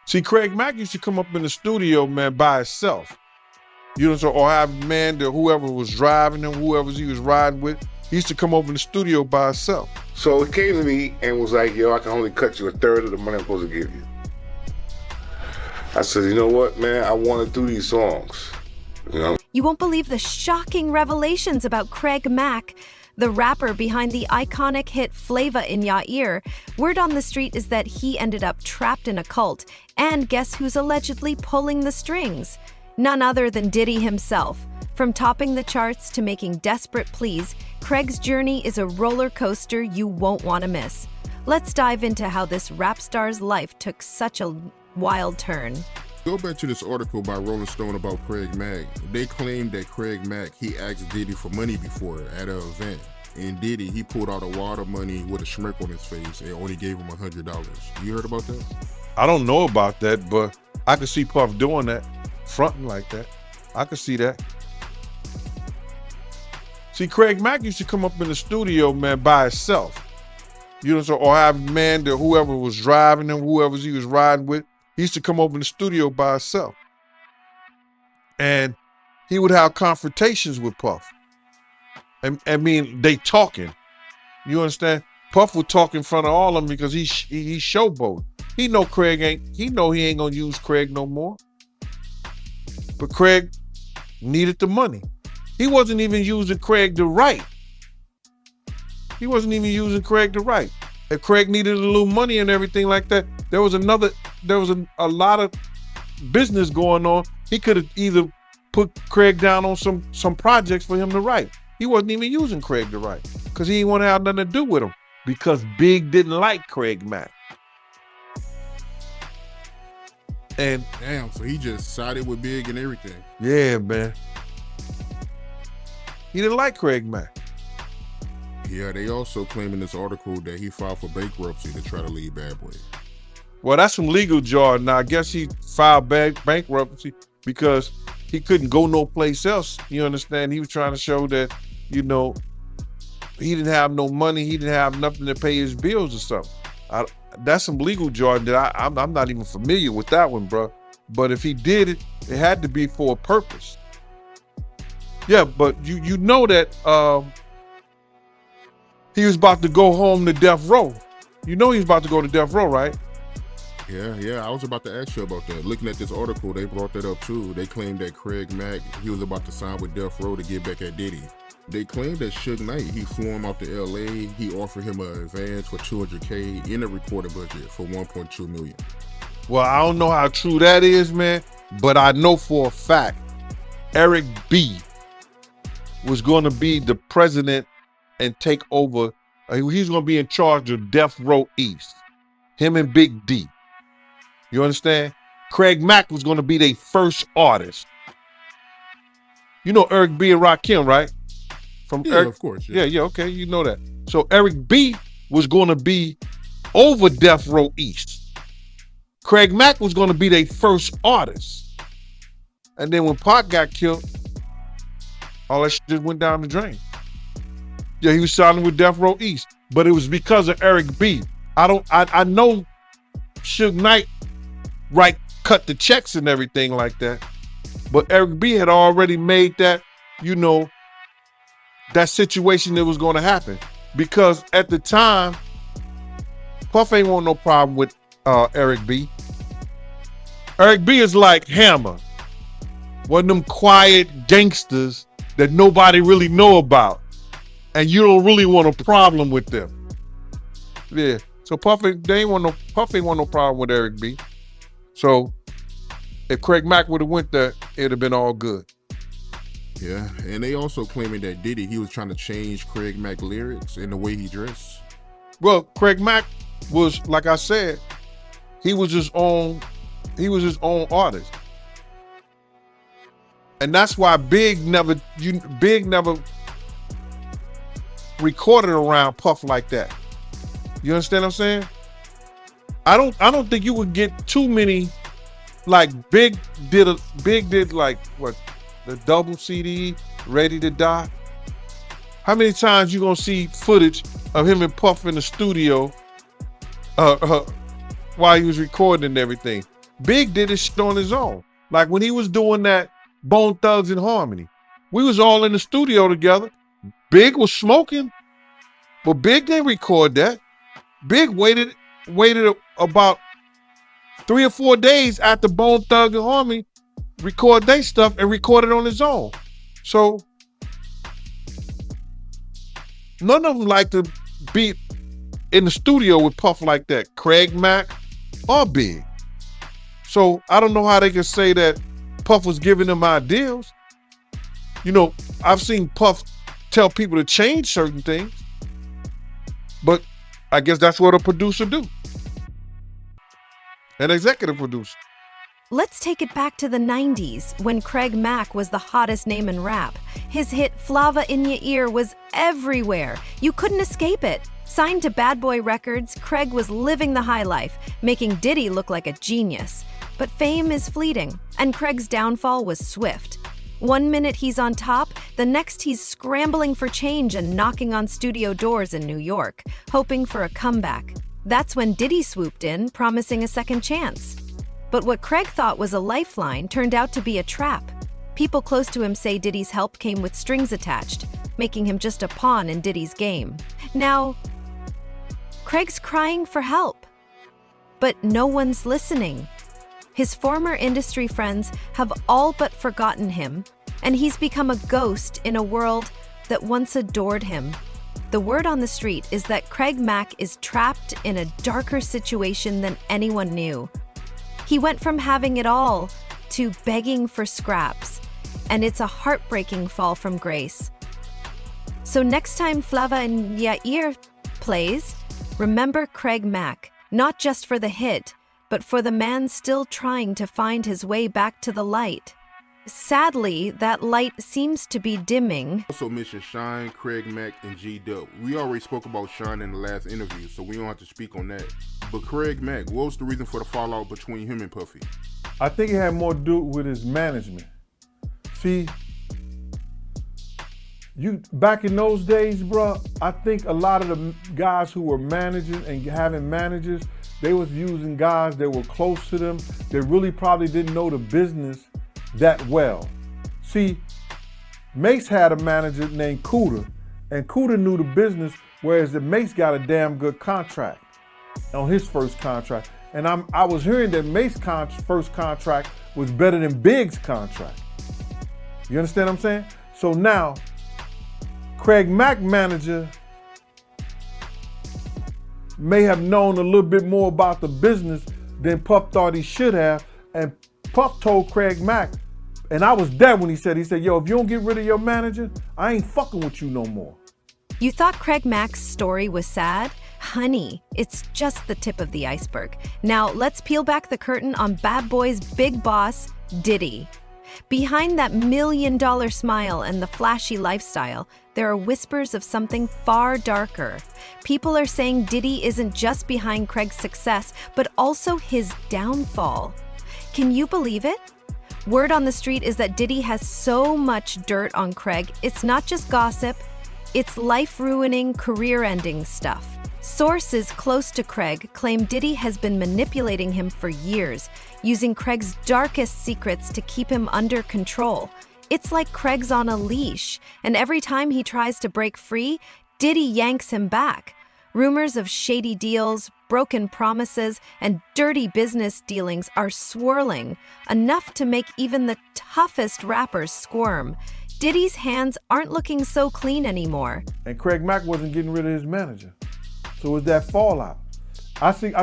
See, Craig Mack used to come up in the studio, man, by himself. You know, so or have man that whoever was driving him, whoever he was riding with, he used to come over in the studio by himself. So he came to me and was like, yo, I can only cut you a third of the money I'm supposed to give you. I said, you know what, man, I want to do these songs. You know? You won't believe the shocking revelations about Craig Mack, the rapper behind the iconic hit Flava in Ya Ear. Word on the street is that he ended up trapped in a cult, and guess who's allegedly pulling the strings? None other than Diddy himself. From topping the charts to making desperate pleas, Craig's journey is a roller coaster you won't want to miss. Let's dive into how this rap star's life took such a wild turn. Go back to this article by Rolling Stone about Craig Mack. They claimed that Craig Mack, he asked Diddy for money before at an event. And Diddy, he pulled out a wad of money with a smirk on his face and only gave him $100. You heard about that? I don't know about that, but I could see Puff doing that, fronting like that. I could see that. See, Craig Mack used to come up in the studio, man, by himself. You know, so or have man that whoever was driving him, whoever he was riding with, he used to come over in the studio by himself. And he would have confrontations with Puff. And I mean, they talking. You understand? Puff would talk in front of all of them because he showboating. He know he ain't gonna use Craig no more. But Craig needed the money. He wasn't even using Craig to write. He wasn't even using Craig to write. If Craig needed a little money and everything like that, there was a lot of business going on. He could have either put Craig down on some projects for him to write. He wasn't even using Craig to write because he didn't want to have nothing to do with him because Big didn't like Craig Mack. And damn, so he just sided with Big and everything. Yeah, man. He didn't like Craig Mack. Yeah, they also claim in this article that he filed for bankruptcy to try to leave Bad Boy. Well, that's some legal jargon. Now, I guess he filed bankruptcy because he couldn't go no place else. You understand? He was trying to show that, you know, he didn't have no money. He didn't have nothing to pay his bills or something. That's some legal jargon that I'm not even familiar with that one, bro. But if he did it, it had to be for a purpose. Yeah, but you know that he was about to go home to death row. You know he was about to go to death row, right? Yeah, I was about to ask you about that. Looking at this article, they brought that up too. They claimed that Craig Mack, he was about to sign with Death Row to get back at Diddy. They claimed that Suge Knight, he flew him out to LA, he offered him an advance for $200K in a recording budget for $1.2 million. Well, I don't know how true that is, man, but I know for a fact Eric B was going to be the president and take over. He's going to be in charge of Death Row East. Him and Big D. You understand? Craig Mack was going to be their first artist. You know Eric B and Rakim, right? Of course. Yeah, okay, you know that. So Eric B was going to be over Death Row East. Craig Mack was going to be their first artist. And then when Pac got killed, all that shit just went down the drain. Yeah, he was signing with Death Row East, but it was because of Eric B. I know Suge Knight cut the checks and everything like that, but Eric B had already made that, you know, that situation that was going to happen. Because at the time, Puff ain't want no problem with Eric B. Eric B is like Hammer, one of them quiet gangsters that nobody really know about, and you don't really want a problem with them. Yeah, so Puff ain't want no problem with Eric B. So if Craig Mack would have went there, it'd have been all good. Yeah, and they also claiming that Diddy, he was trying to change Craig Mack lyrics and the way he dressed. Well, Craig Mack was, like I said, he was his own artist. And that's why Big never recorded around Puff like that. You understand what I'm saying? I don't think you would get too many, like Big did like what, the double CD, Ready to Die. How many times you gonna see footage of him and Puff in the studio while he was recording and everything? Big did his shit on his own. Like when he was doing that Bone Thugs and Harmony, we was all in the studio together. Big was smoking, but Big didn't record that. Big waited about 3 or 4 days after Bone Thugs and Harmony record their stuff and recorded on his own. So none of them like to be in the studio with Puff like that, Craig Mack or Big. So I don't know how they can say that Puff was giving them ideas. You know, I've seen Puff tell people to change certain things, but I guess that's what a producer do. An executive producer. Let's take it back to the 90s when Craig Mack was the hottest name in rap. His hit Flava in Ya Ear was everywhere. You couldn't escape it. Signed to Bad Boy Records, Craig was living the high life, making Diddy look like a genius. But fame is fleeting, and Craig's downfall was swift. One minute he's on top, the next he's scrambling for change and knocking on studio doors in New York, hoping for a comeback. That's when Diddy swooped in, promising a second chance. But what Craig thought was a lifeline turned out to be a trap. People close to him say Diddy's help came with strings attached, making him just a pawn in Diddy's game. Now, Craig's crying for help, but no one's listening. His former industry friends have all but forgotten him, and he's become a ghost in a world that once adored him. The word on the street is that Craig Mack is trapped in a darker situation than anyone knew. He went from having it all to begging for scraps, and it's a heartbreaking fall from grace. So next time Flava in Ya Ear plays, remember Craig Mack, not just for the hit, but for the man still trying to find his way back to the light. Sadly, that light seems to be dimming. Also mentioned Shine, Craig Mack, and G-Dub. We already spoke about Shine in the last interview, so we don't have to speak on that. But Craig Mack, what was the reason for the fallout between him and Puffy? I think it had more to do with his management. See, back in those days, bro, I think a lot of the guys who were managing and having managers, they was using guys that were close to them that really probably didn't know the business that well. See, Mace had a manager named Cooter, and Cooter knew the business, whereas the Mace got a damn good contract on his first contract. And I was hearing that Mace's first contract was better than Big's contract. You understand what I'm saying? So now, Craig Mack manager may have known a little bit more about the business than Puff thought he should have, and Puff told Craig Mack, and I was there when he said, yo, if you don't get rid of your manager, I ain't fucking with you no more. You thought Craig Mack's story was sad? Honey, it's just the tip of the iceberg. Now let's peel back the curtain on Bad Boy's big boss, Diddy. Behind that $1 million smile and the flashy lifestyle, there are whispers of something far darker. People are saying Diddy isn't just behind Craig's success, but also his downfall. Can you believe it? Word on the street is that Diddy has so much dirt on Craig, it's not just gossip, it's life-ruining, career-ending stuff. Sources close to Craig claim Diddy has been manipulating him for years, using Craig's darkest secrets to keep him under control. It's like Craig's on a leash, and every time he tries to break free, Diddy yanks him back. Rumors of shady deals, broken promises, and dirty business dealings are swirling, enough to make even the toughest rappers squirm. Diddy's hands aren't looking so clean anymore. And Craig Mack wasn't getting rid of his manager. So it was that fallout. I think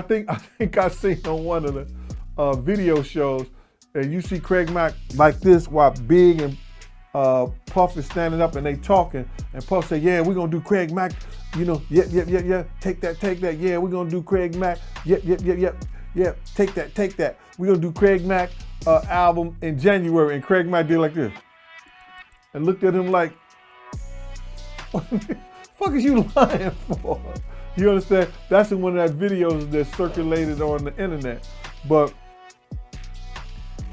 I seen on one of the video shows, and you see Craig Mack like this while Big and Puff is standing up and they talking, and Puff say, yeah, we're gonna do Craig Mack, you know, yeah, take that, yeah, we're gonna do Craig Mack, yeah, take that. We're gonna do Craig Mack album in January, and Craig Mack did like this, and looked at him like, what the fuck is you lying for? You understand? That's in one of that videos that circulated on the internet. But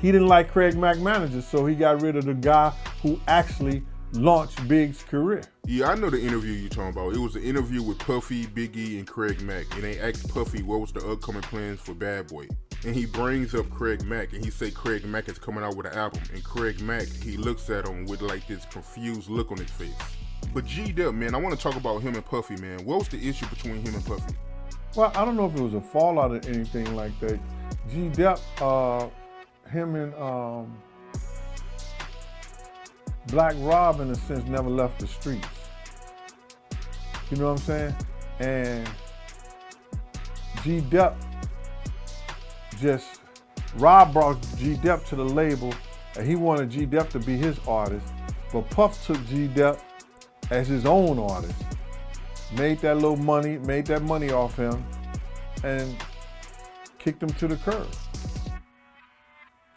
he didn't like Craig Mack managers, so he got rid of the guy who actually launched Big's career. Yeah, I know the interview you're talking about. It was an interview with Puffy, Biggie, and Craig Mack, and they asked Puffy what was the upcoming plans for Bad Boy. and he brings up Craig Mack, and he say Craig Mack is coming out with an album, and Craig Mack, he looks at him with like this confused look on his face. But G-Dep, man, I want to talk about him and Puffy, man. What was the issue between him and Puffy? Well, I don't know if it was a fallout or anything like that. G-Dep, him and Black Rob, in a sense, never left the streets. You know what I'm saying? And G-Dep Rob brought G-Dep to the label, and he wanted G-Dep to be his artist, but Puff took G-Dep as his own artist. Made that money off him, and kicked him to the curb.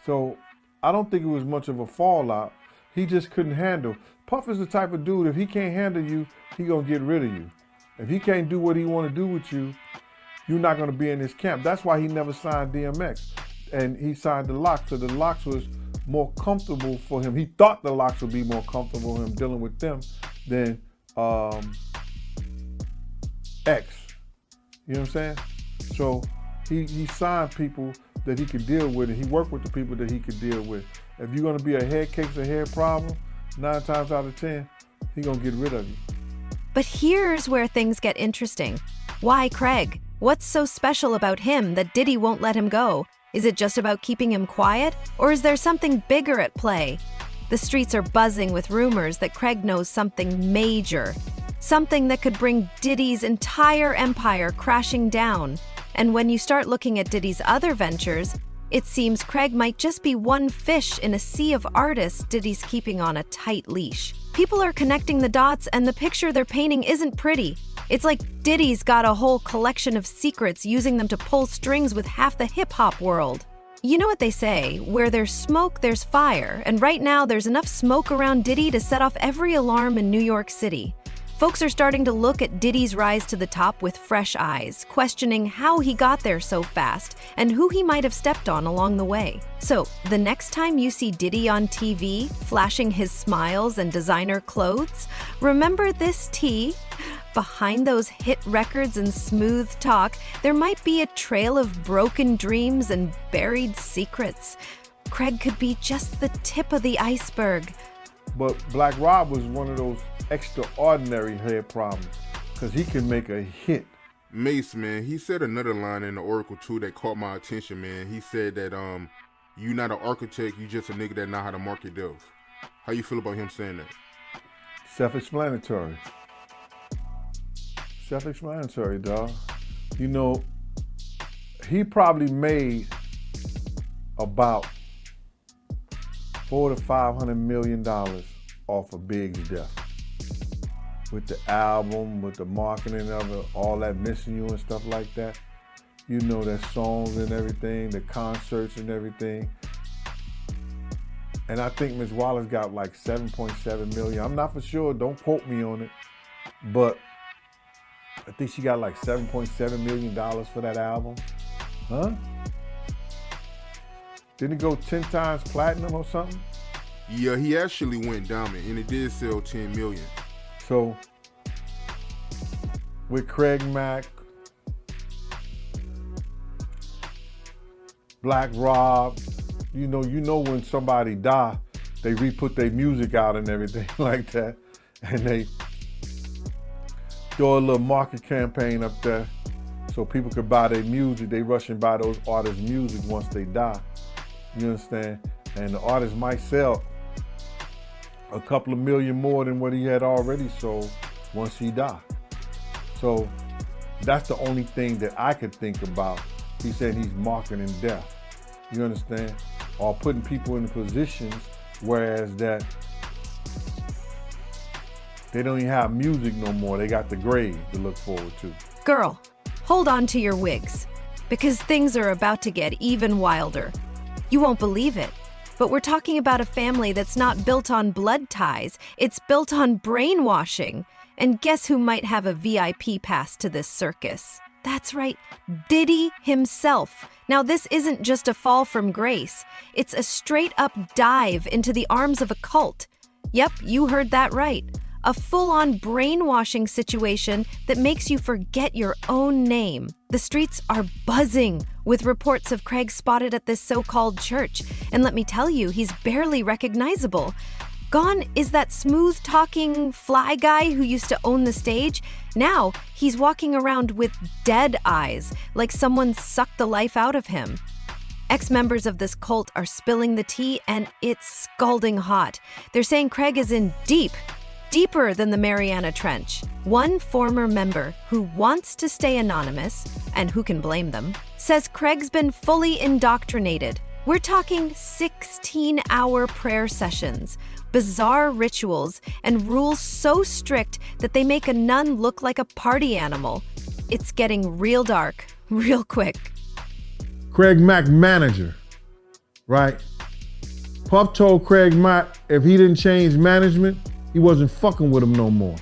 So I don't think it was much of a fallout. He just couldn't handle. Puff is the type of dude, if he can't handle you, he gonna get rid of you. If he can't do what he wanna do with you, you're not gonna be in his camp. That's why he never signed DMX. And he signed the Lox, so the Lox was more comfortable for him. He thought the Lox would be more comfortable with him dealing with them than X. You know what I'm saying? So he signed people that he could deal with, and he worked with the people that he could deal with. If you're gonna be a head case or head problem, 9 times out of 10, he gonna get rid of you. But here's where things get interesting. Why Craig? What's so special about him that Diddy won't let him go? Is it just about keeping him quiet, or is there something bigger at play? The streets are buzzing with rumors that Craig knows something major, something that could bring Diddy's entire empire crashing down. And when you start looking at Diddy's other ventures, it seems Craig might just be one fish in a sea of artists Diddy's keeping on a tight leash. People are connecting the dots, and the picture they're painting isn't pretty. It's like Diddy's got a whole collection of secrets, using them to pull strings with half the hip-hop world. You know what they say, where there's smoke, there's fire, and right now there's enough smoke around Diddy to set off every alarm in New York City. Folks are starting to look at Diddy's rise to the top with fresh eyes, questioning how he got there so fast and who he might have stepped on along the way. So, the next time you see Diddy on TV, flashing his smiles and designer clothes, remember this T? Behind those hit records and smooth talk, there might be a trail of broken dreams and buried secrets. Craig could be just the tip of the iceberg. But Black Rob was one of those extraordinary head problems, because he can make a hit. Mace, man, he said another line in the Oracle too that caught my attention, man. He said that you not an architect, you just a nigga that know how to market deals. How you feel about him saying that? Self-explanatory. Self-explanatory, dog. You know, he probably made about $400 to $500 million off of Big's death. With the album, with the marketing of it, all that Missing You and stuff like that. You know, their songs and everything, the concerts and everything. And I think Ms. Wallace got like 7.7 million. I'm not for sure, don't quote me on it. But I think she got like $7.7 million for that album. Huh? Didn't it go 10 times platinum or something? Yeah, he actually went diamond, and it did sell 10 million. So, with Craig Mack, Black Rob, you know when somebody die, they re-put their music out and everything like that, and they throw a little market campaign up there so people could buy their music. They rush and buy those artists' music once they die. You understand? And the artist might sell a couple of million more than what he had already sold once he died. So that's the only thing that I could think about. He said he's marketing death. You understand? Or putting people in positions whereas that they don't even have music no more. They got the grave to look forward to. Girl, hold on to your wigs, because things are about to get even wilder. You won't believe it, but we're talking about a family that's not built on blood ties, it's built on brainwashing. And guess who might have a VIP pass to this circus? That's right, Diddy himself. Now this isn't just a fall from grace, it's a straight up dive into the arms of a cult. Yep, you heard that right. a full-on brainwashing situation that makes you forget your own name. The streets are buzzing with reports of Craig spotted at this so-called church, and let me tell you, he's barely recognizable. Gone is that smooth-talking fly guy who used to own the stage. Now, he's walking around with dead eyes, like someone sucked the life out of him. Ex-members of this cult are spilling the tea, and it's scalding hot. They're saying Craig is in deeper than the Mariana Trench. One former member who wants to stay anonymous, and who can blame them, says Craig's been fully indoctrinated. We're talking 16-hour prayer sessions, bizarre rituals, and rules so strict that they make a nun look like a party animal. It's getting real dark, real quick. Craig Mack manager, right? Puff told Craig Mack if he didn't change management, he wasn't fucking with him no more.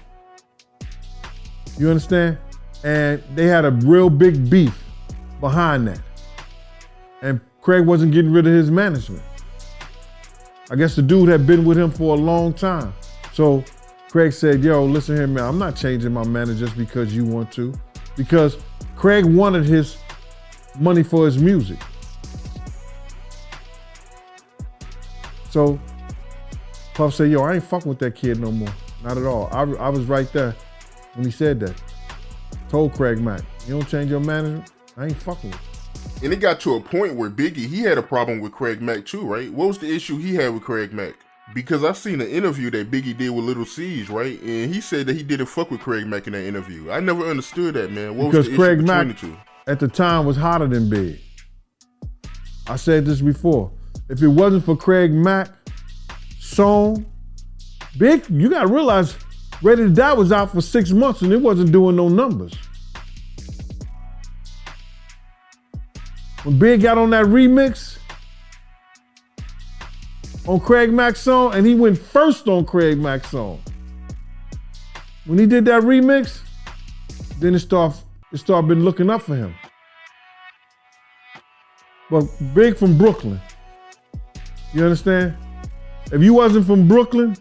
You understand? And they had a real big beef behind that. And Craig wasn't getting rid of his management. I guess the dude had been with him for a long time. So Craig said, yo, listen here, man, I'm not changing my manager just because you want to. Because Craig wanted his money for his music. So Puff said, yo, I ain't fucking with that kid no more. Not at all. I was right there when he said that. Told Craig Mack, you don't change your management, I ain't fucking with you. And it got to a point where Biggie, he had a problem with Craig Mack too, right? What was the issue he had with Craig Mack? Because I seen an interview that Biggie did with Little Siege, right? And he said that he didn't fuck with Craig Mack in that interview. I never understood that, man. What was the issue between the two? At the time was hotter than Big. I said this before. If it wasn't for Craig Mack song, Big, you gotta realize Ready to Die was out for 6 months and it wasn't doing no numbers. When Big got on that remix on Craig Mack's song, and he went first on Craig Mack's song. When he did that remix, then it started been looking up for him. But Big from Brooklyn, you understand? If you wasn't from Brooklyn,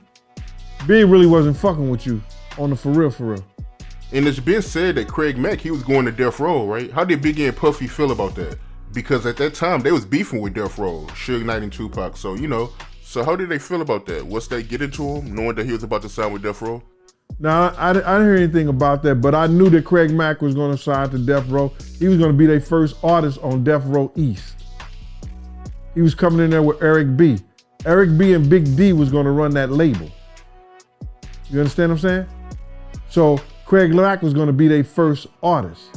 Big really wasn't fucking with you on the for real. And it's been said that Craig Mack, he was going to Death Row, right? How did Biggie and Puffy feel about that? Because at that time, they was beefing with Death Row, Suge Knight and Tupac. So, so how did they feel about that? Once they get into him, knowing that he was about to sign with Death Row? Now, I didn't hear anything about that, but I knew that Craig Mack was going to sign to Death Row. He was going to be their first artist on Death Row East. He was coming in there with Eric B. Eric B and Big D was going to run that label. You understand what I'm saying? So Craig Mack was going to be their first artist.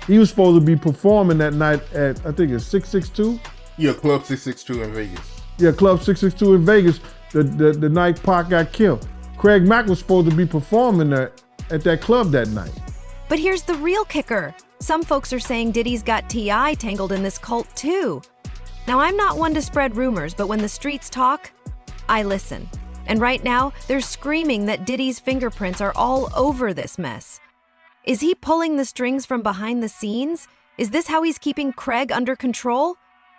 He was supposed to be performing that night at, I think it's 662? Yeah, Club 662 in Vegas. Yeah, Club 662 in Vegas, the night Pac got killed. Craig Mack was supposed to be performing at that club that night. But here's the real kicker. Some folks are saying Diddy's got T.I. tangled in this cult too. Now, I'm not one to spread rumors, but when the streets talk, I listen. And right now, they're screaming that Diddy's fingerprints are all over this mess. Is he pulling the strings from behind the scenes? Is this how he's keeping Craig under control?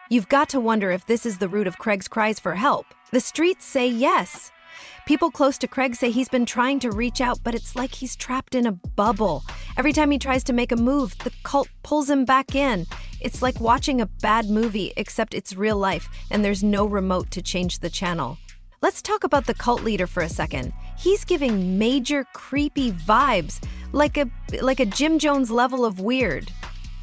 You've got to wonder if this is the root of Craig's cries for help. The streets say yes. People close to Craig say he's been trying to reach out, but it's like he's trapped in a bubble. Every time he tries to make a move, the cult pulls him back in. It's like watching a bad movie, except it's real life, and there's no remote to change the channel. Let's talk about the cult leader for a second. He's giving major creepy vibes, like a Jim Jones level of weird.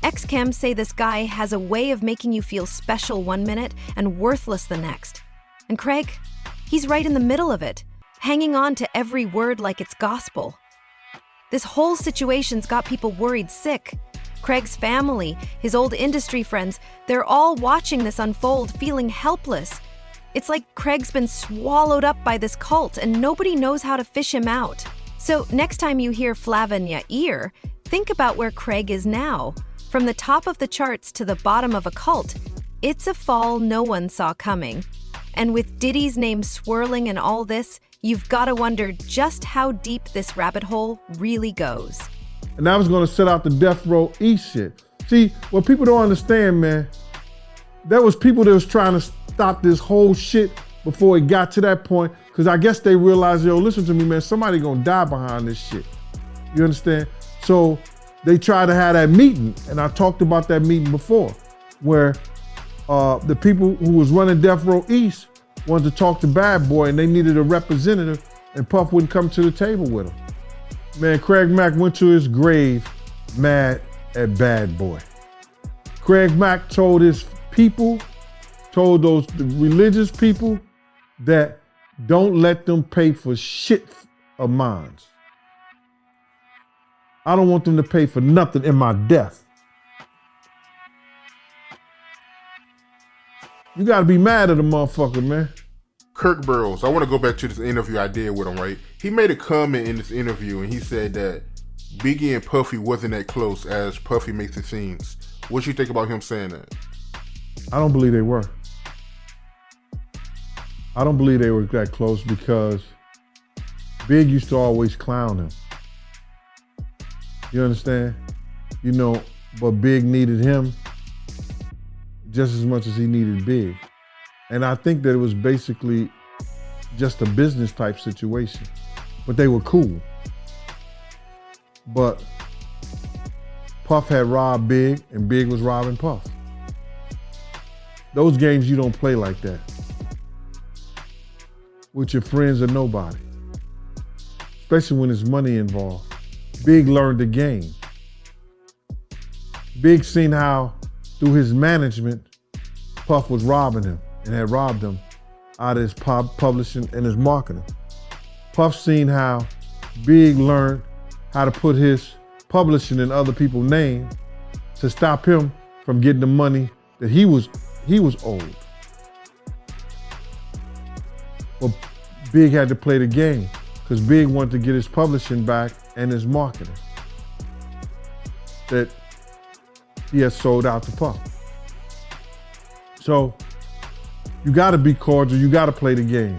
Ex-Chems say this guy has a way of making you feel special one minute and worthless the next. And Craig, he's right in the middle of it, hanging on to every word like it's gospel. This whole situation's got people worried sick. Craig's family, his old industry friends, they're all watching this unfold, feeling helpless. It's like Craig's been swallowed up by this cult and nobody knows how to fish him out. So next time you hear Flav in your ear, think about where Craig is now. From the top of the charts to the bottom of a cult, it's a fall no one saw coming. And with Diddy's name swirling in all this, you've got to wonder just how deep this rabbit hole really goes. And I was going to set out the Death Row East shit. See, what people don't understand, man, there was people that was trying to stop this whole shit before it got to that point, because I guess they realized, yo, listen to me, man, somebody gonna die behind this shit. You understand? So they tried to have that meeting, and I talked about that meeting before, where the people who was running Death Row East wanted to talk to Bad Boy, and they needed a representative, and Puff wouldn't come to the table with him. Man, Craig Mack went to his grave mad at Bad Boy. Craig Mack told his people, told those religious people, that don't let them pay for shit of mine. I don't want them to pay for nothing in my death. You gotta be mad at a motherfucker, man. Kirk Burrows, I want to go back to this interview I did with him, right? He made a comment in this interview, and he said that Biggie and Puffy wasn't that close as Puffy makes it seem. What you think about him saying that? I don't believe they were. I don't believe they were that close because Big used to always clown him. You understand? You know, but Big needed him just as much as he needed Big. And I think that it was basically just a business type situation, but they were cool. But Puff had robbed Big and Big was robbing Puff. Those games you don't play like that with your friends or nobody, especially when there's money involved. Big learned the game. Big seen how through his management, Puff was robbing him and had robbed him out of his publishing and his marketing. Puff seen how Big learned how to put his publishing in other people's name to stop him from getting the money that he was owed. But Big had to play the game because Big wanted to get his publishing back and his marketing that he had sold out to Puff. So you gotta be cordial, you gotta play the game.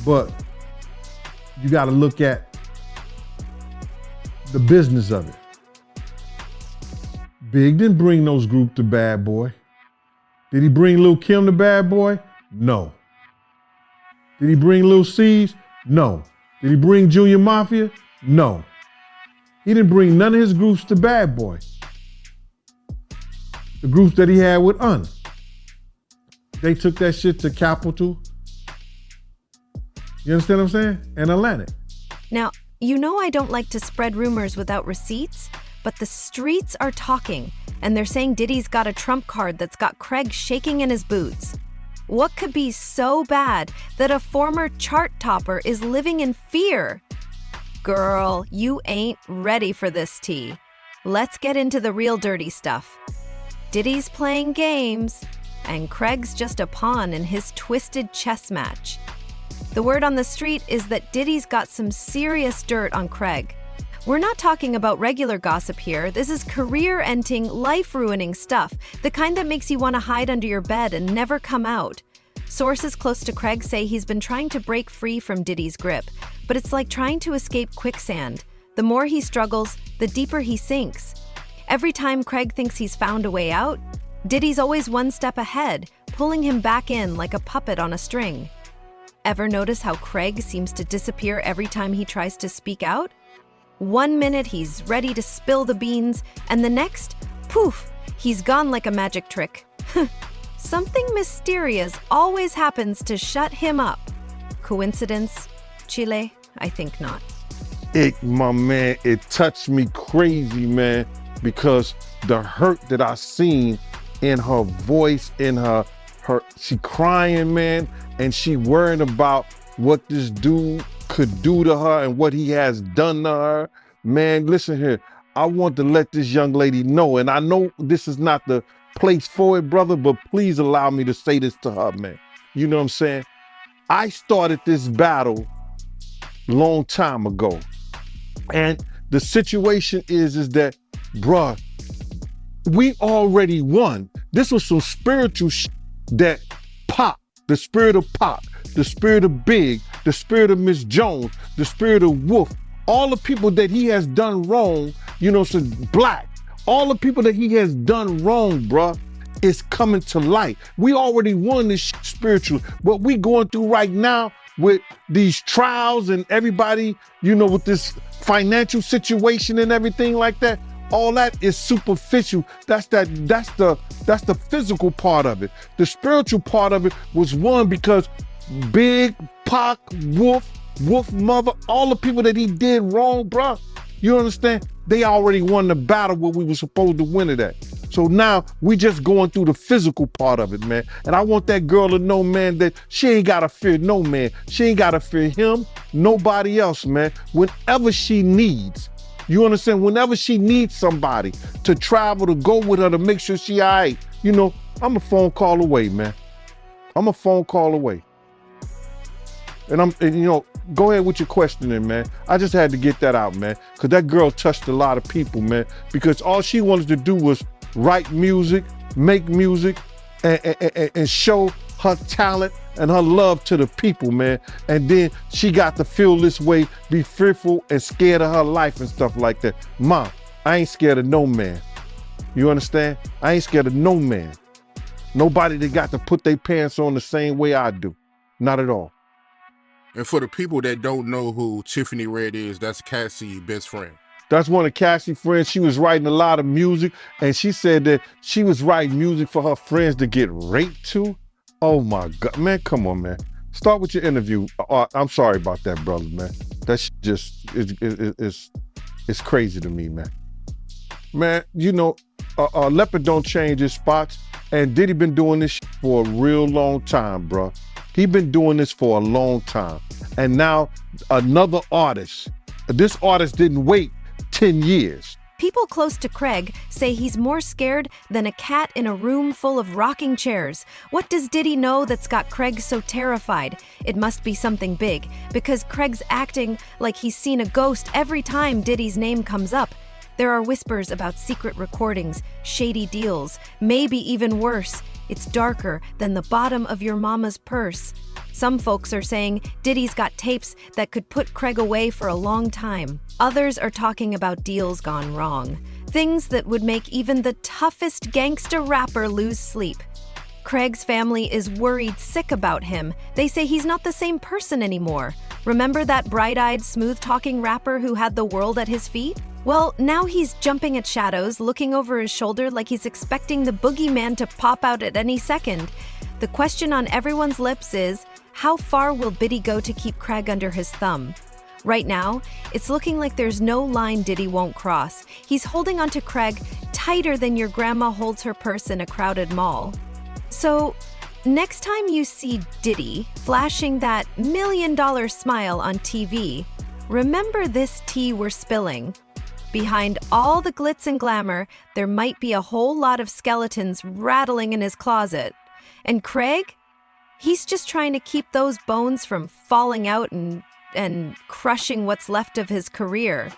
But you gotta look at the business of it. Big didn't bring those groups to Bad Boy. Did he bring Lil Kim to Bad Boy? No. Did he bring Lil C's? No. Did he bring Junior Mafia? No. He didn't bring none of his groups to Bad Boy. The groups that he had with Un. They took that shit to Capitol. You understand what I'm saying? And Atlantic. Now, you know I don't like to spread rumors without receipts, but the streets are talking, and they're saying Diddy's got a trump card that's got Craig shaking in his boots. What could be so bad that a former chart topper is living in fear? Girl, you ain't ready for this tea. Let's get into the real dirty stuff. Diddy's playing games, and Craig's just a pawn in his twisted chess match. The word on the street is that Diddy's got some serious dirt on Craig. We're not talking about regular gossip here. This is career-ending, life-ruining stuff, the kind that makes you want to hide under your bed and never come out. Sources close to Craig say he's been trying to break free from Diddy's grip, but it's like trying to escape quicksand. The more he struggles, the deeper he sinks. Every time Craig thinks he's found a way out, Diddy's always one step ahead, pulling him back in like a puppet on a string. Ever notice how Craig seems to disappear every time he tries to speak out? 1 minute he's ready to spill the beans, and the next, poof, he's gone like a magic trick. Something mysterious always happens to shut him up. Coincidence? Chile? I think not. My man, it touched me crazy, man, because the hurt that I seen in her voice, in her she crying, man, and she worrying about what this dude could do to her and what he has done to her. Man, listen here, I want to let this young lady know, and I know this is not the place for it, brother, but please allow me to say this to her, man. You know what I'm saying? I started this battle long time ago. And the situation is that, bruh, we already won. This was some spiritual shit that Pop, the spirit of Pop, the spirit of Big, the spirit of Miss Jones, the spirit of Wolf, all the people that he has done wrong, you know, so Black, all the people that he has done wrong, bruh, is coming to light. We already won this spiritual. What we going through right now with these trials and everybody, with this financial situation and everything like that, all that is superficial. That's the physical part of it. The spiritual part of it was won because Big, Pac, Wolf Mother, all the people that he did wrong, bruh. You understand? They already won the battle where we were supposed to win it at. So now we just going through the physical part of it, man. And I want that girl to know, man, that she ain't gotta fear no man. She ain't gotta fear him, nobody else, man. Whenever she needs, you understand? Whenever she needs somebody to travel, to go with her, to make sure she all right, I'm a phone call away, man. I'm a phone call away. And go ahead with your questioning, man. I just had to get that out, man. Because that girl touched a lot of people, man. Because all she wanted to do was write music, make music, and show her talent and her love to the people, man. And then she got to feel this way, be fearful and scared of her life and stuff like that. Ma, I ain't scared of no man. You understand? I ain't scared of no man. Nobody that got to put their pants on the same way I do. Not at all. And for the people that don't know who Tiffany Red is, that's Cassie's best friend. That's one of Cassie's friends. She was writing a lot of music, and she said that she was writing music for her friends to get raped to. Oh my God, man, come on, man. Start with your interview. I'm sorry about that, brother, man. That just is crazy to me, man. Man, leopard don't change his spots, and Diddy been doing this for a real long time, bro. He been doing this for a long time. And now another artist, this artist didn't wait 10 years. People close to Craig say he's more scared than a cat in a room full of rocking chairs. What does Diddy know that's got Craig so terrified? It must be something big, because Craig's acting like he's seen a ghost every time Diddy's name comes up. There are whispers about secret recordings, shady deals, maybe even worse. It's darker than the bottom of your mama's purse. Some folks are saying Diddy's got tapes that could put Craig away for a long time. Others are talking about deals gone wrong, things that would make even the toughest gangsta rapper lose sleep. Craig's family is worried sick about him. They say he's not the same person anymore. Remember that bright-eyed, smooth-talking rapper who had the world at his feet? Well, now he's jumping at shadows, looking over his shoulder like he's expecting the boogeyman to pop out at any second. The question on everyone's lips is, how far will Diddy go to keep Craig under his thumb? Right now, it's looking like there's no line Diddy won't cross. He's holding onto Craig tighter than your grandma holds her purse in a crowded mall. So, next time you see Diddy flashing that $1 million smile on TV, remember this tea we're spilling. Behind all the glitz and glamour, there might be a whole lot of skeletons rattling in his closet. And Craig? He's just trying to keep those bones from falling out and crushing what's left of his career.